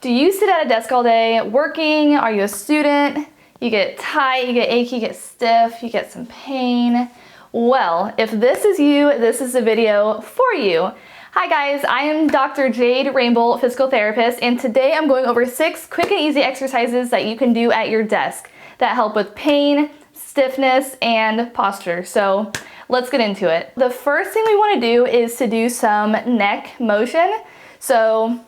do you sit at a desk all day working? Are you a student? You get tight, you get achy, you get stiff, you get some pain. Well, if this is you, this is the video for you. Hi guys, I am Dr. Jade, Rainbolt physical therapist, and today I'm going over 6 quick and easy exercises that you can do at your desk that help with pain, stiffness, and posture. So let's get into it. The first thing we want to do is to do some neck motion. So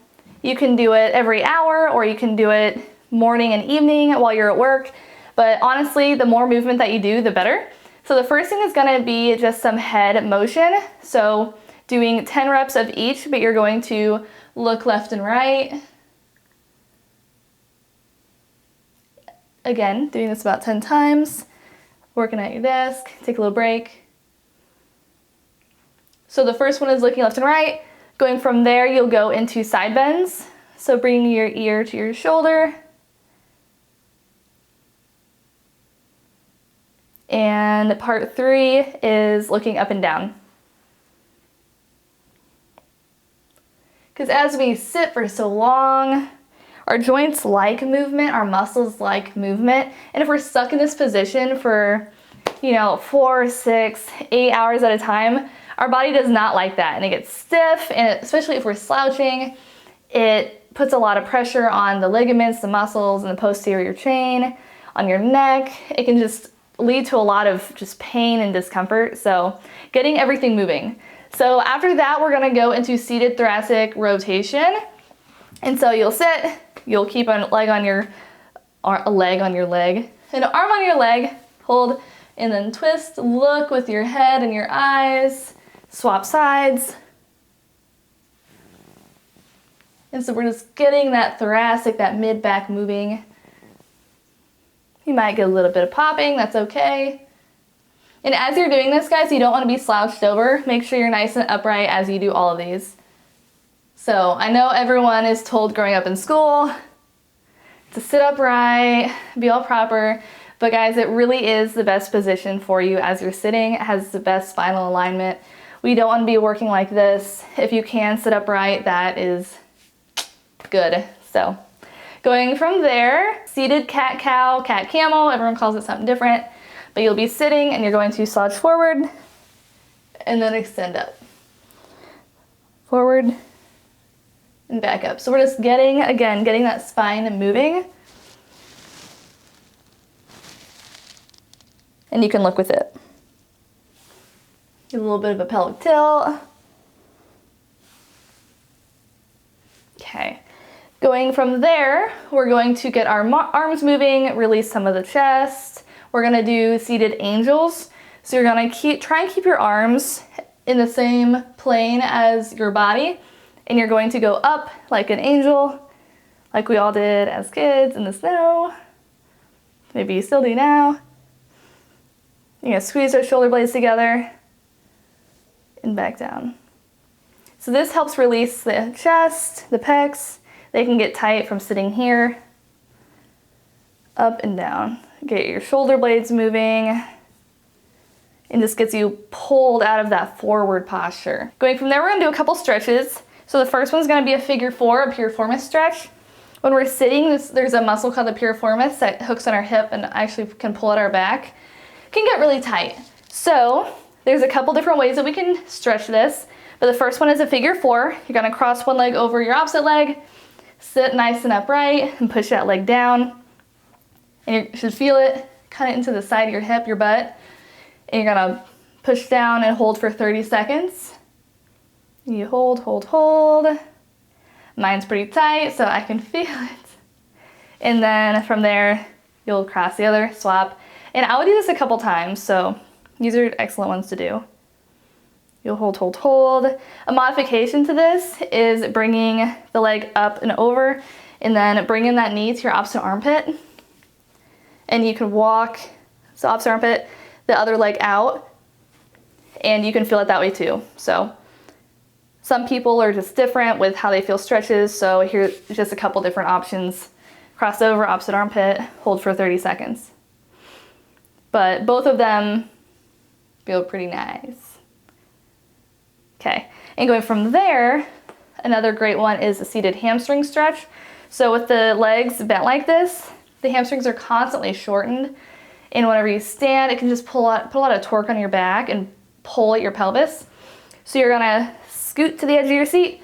you can do it every hour, or you can do it morning and evening while you're at work. But honestly, the more movement that you do, the better. So the first thing is going to be just some head motion. So doing 10 reps of each, but you're going to look left and right. Again, doing this about 10 times. Working at your desk, take a little break. So the first one is looking left and right. Going from there, you'll go into side bends. So bringing your ear to your shoulder. And part 3 is looking up and down. Because as we sit for so long, our joints like movement, our muscles like movement. And if we're stuck in this position for, 4, 6, 8 hours at a time, our body does not like that, and it gets stiff, and especially if we're slouching, it puts a lot of pressure on the ligaments, the muscles, and the posterior chain, on your neck. It can just lead to a lot of just pain and discomfort, so getting everything moving. So after that, we're gonna go into seated thoracic rotation. And so you'll sit, you'll keep a leg on your leg, an arm on your leg, hold, and then twist, look with your head and your eyes, swap sides. And so we're just getting that thoracic, that mid-back moving. You might get a little bit of popping, that's okay. And as you're doing this, guys, you don't want to be slouched over. Make sure you're nice and upright as you do all of these. So I know everyone is told growing up in school to sit upright, be all proper, but guys, it really is the best position for you as you're sitting. It has the best spinal alignment. We don't want to be working like this. If you can sit upright, that is good. So going from there, seated cat-cow, cat-camel, everyone calls it something different, but you'll be sitting and you're going to slouch forward and then extend up. Forward and back up. So we're just getting that spine moving. And you can look with it. Get a little bit of a pelvic tilt. Okay. Going from there, we're going to get our arms moving, release some of the chest. We're gonna do seated angels. So you're gonna try and keep your arms in the same plane as your body, and you're going to go up like an angel, like we all did as kids in the snow. Maybe you still do now. You're gonna squeeze those shoulder blades together and back down. So this helps release the chest, the pecs. They can get tight from sitting here. Up and down. Get your shoulder blades moving. And this gets you pulled out of that forward posture. Going from there, we're gonna do a couple stretches. So the first one's gonna be a figure 4, a piriformis stretch. When we're sitting, there's a muscle called the piriformis that hooks on our hip and actually can pull at our back. It can get really tight. So there's a couple different ways that we can stretch this. But the first one is a figure 4. You're gonna cross one leg over your opposite leg, sit nice and upright, and push that leg down. And you should feel it kind of into the side of your hip, your butt. And you're gonna push down and hold for 30 seconds. You hold, hold, hold. Mine's pretty tight, so I can feel it. And then from there, you'll cross the other, swap. And I would do this a couple times, so these are excellent ones to do. You'll hold, hold, hold. A modification to this is bringing the leg up and over, and then bringing that knee to your opposite armpit. And you can walk, so opposite armpit, the other leg out, and you can feel it that way too. So some people are just different with how they feel stretches, so here's just a couple different options. Cross over, opposite armpit, hold for 30 seconds. But both of them feel pretty nice. Okay, and going from there, another great one is a seated hamstring stretch. So with the legs bent like this, the hamstrings are constantly shortened. And whenever you stand, it can just put a lot of torque on your back and pull at your pelvis. So you're gonna scoot to the edge of your seat,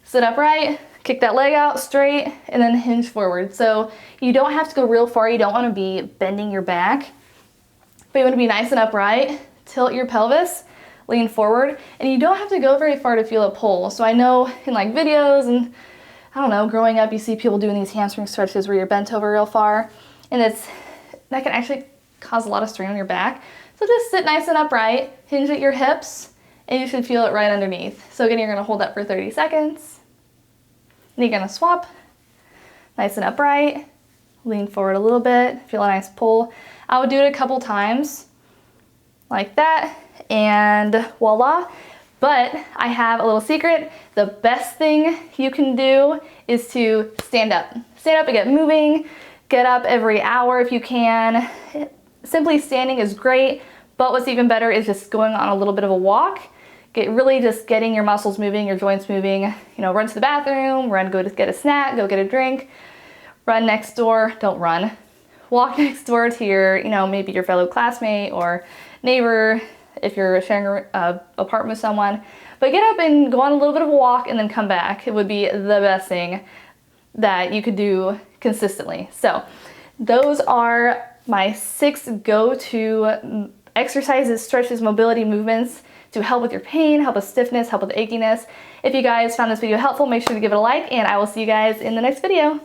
sit upright, kick that leg out straight, and then hinge forward. So you don't have to go real far. You don't wanna be bending your back, but you wanna be nice and upright, tilt your pelvis, lean forward, and you don't have to go very far to feel a pull. So I know in like videos and I don't know, growing up, you see people doing these hamstring stretches where you're bent over real far, and that can actually cause a lot of strain on your back. So just sit nice and upright, hinge at your hips, and you should feel it right underneath. So again, you're gonna hold that for 30 seconds. Then you're gonna swap, nice and upright, lean forward a little bit, feel a nice pull. I would do it a couple times, like that, and voila. But I have a little secret. The best thing you can do is to stand up. Stand up and get moving. Get up every hour if you can. Simply standing is great, but what's even better is just going on a little bit of a walk. Really just getting your muscles moving, your joints moving. You know, run to the bathroom, go to get a snack, go get a drink, run next door, don't run. Walk next door to your, you know, maybe your fellow classmate or neighbor, if you're sharing an apartment with someone. But get up and go on a little bit of a walk and then come back. It would be the best thing that you could do consistently. So those are my 6 go-to exercises, stretches, mobility movements to help with your pain, help with stiffness, help with achiness. If you guys found this video helpful, make sure to give it a like, and I will see you guys in the next video.